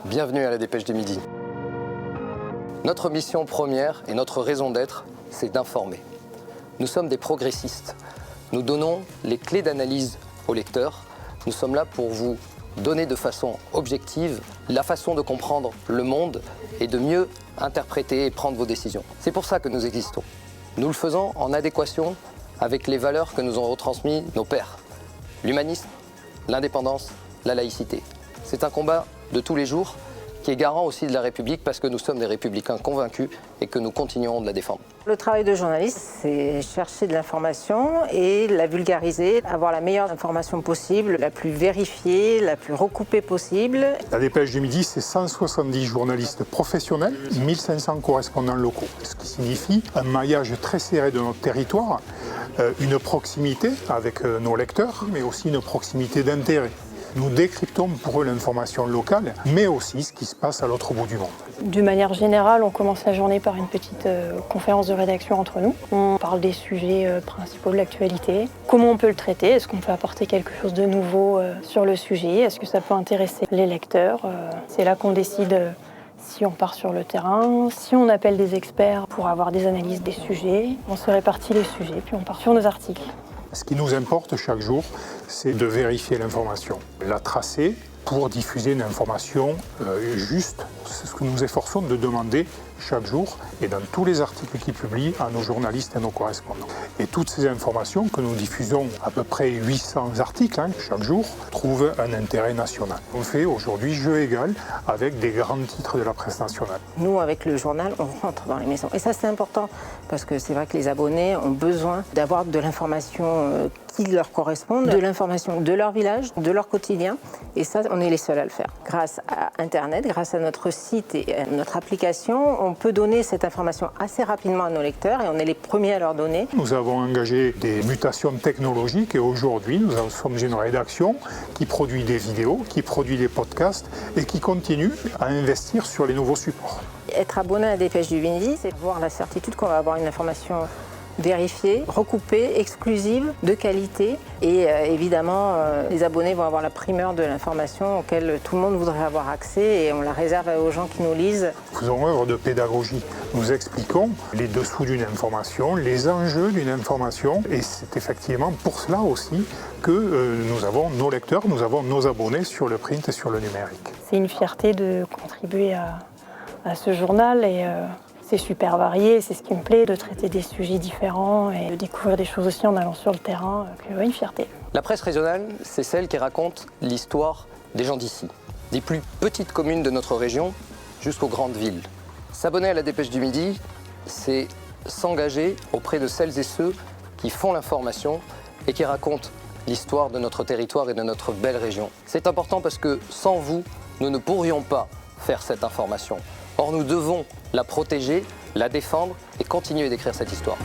bienvenue à la Dépêche du Midi. Notre mission première et notre raison d'être, c'est d'informer. Nous sommes des progressistes. Nous donnons les clés d'analyse aux lecteurs. Nous sommes là pour vous donner de façon objective la façon de comprendre le monde et de mieux interpréter et prendre vos décisions. C'est pour ça que nous existons. Nous le faisons en adéquation avec les valeurs que nous ont retransmises nos pères. L'humanisme, l'indépendance, la laïcité. C'est un combat de tous les jours qui est garant aussi de la République parce que nous sommes des républicains convaincus et que nous continuerons de la défendre. Le travail de journaliste, c'est chercher de l'information et la vulgariser, avoir la meilleure information possible, la plus vérifiée, la plus recoupée possible. La Dépêche du Midi, c'est 170 journalistes professionnels, 1500 correspondants locaux, ce qui signifie un maillage très serré de notre territoire, une proximité avec nos lecteurs, mais aussi une proximité d'intérêt. Nous décryptons pour eux l'information locale, mais aussi ce qui se passe à l'autre bout du monde. D'une manière générale, on commence la journée par une petite conférence de rédaction entre nous. On parle des sujets principaux de l'actualité. Comment on peut le traiter? Est-ce qu'on peut apporter quelque chose de nouveau sur le sujet? Est-ce que ça peut intéresser les lecteurs? C'est là qu'on décide si on part sur le terrain, si on appelle des experts pour avoir des analyses des sujets. On se répartit les sujets, puis on part sur nos articles. Ce qui nous importe chaque jour, c'est de vérifier l'information, la tracer pour diffuser une information juste. C'est ce que nous efforçons de demander chaque jour et dans tous les articles qu'ils publient à nos journalistes et à nos correspondants. Et toutes ces informations que nous diffusons, à peu près 800 articles chaque jour, trouvent un intérêt national. On fait aujourd'hui jeu égal avec des grands titres de la presse nationale. Nous, avec le journal, on rentre dans les maisons. Et ça, c'est important parce que c'est vrai que les abonnés ont besoin d'avoir de l'information qui leur correspond, de l'information de leur village, de leur quotidien. Et ça, on est les seuls à le faire. Grâce à Internet, grâce à notre site et à notre application, on peut donner cette information assez rapidement à nos lecteurs et on est les premiers à leur donner. Nous avons engagé des mutations technologiques et aujourd'hui, nous sommes une rédaction qui produit des vidéos, qui produit des podcasts et qui continue à investir sur les nouveaux supports. Être abonné à la Dépêche du Midi, c'est avoir la certitude qu'on va avoir une information vérifiée, recoupée, exclusive, de qualité. Et évidemment, les abonnés vont avoir la primeur de l'information auquel tout le monde voudrait avoir accès et on la réserve aux gens qui nous lisent. Nous faisons œuvre de pédagogie. Nous expliquons les dessous d'une information, les enjeux d'une information et c'est effectivement pour cela aussi que nous avons nos lecteurs, nous avons nos abonnés sur le print et sur le numérique. C'est une fierté de contribuer à ce journal et c'est super varié, c'est ce qui me plaît, de traiter des sujets différents et de découvrir des choses aussi en allant sur le terrain, une fierté. La presse régionale, c'est celle qui raconte l'histoire des gens d'ici, des plus petites communes de notre région jusqu'aux grandes villes. S'abonner à la Dépêche du Midi, c'est s'engager auprès de celles et ceux qui font l'information et qui racontent l'histoire de notre territoire et de notre belle région. C'est important parce que sans vous, nous ne pourrions pas faire cette information. Or, nous devons la protéger, la défendre et continuer d'écrire cette histoire.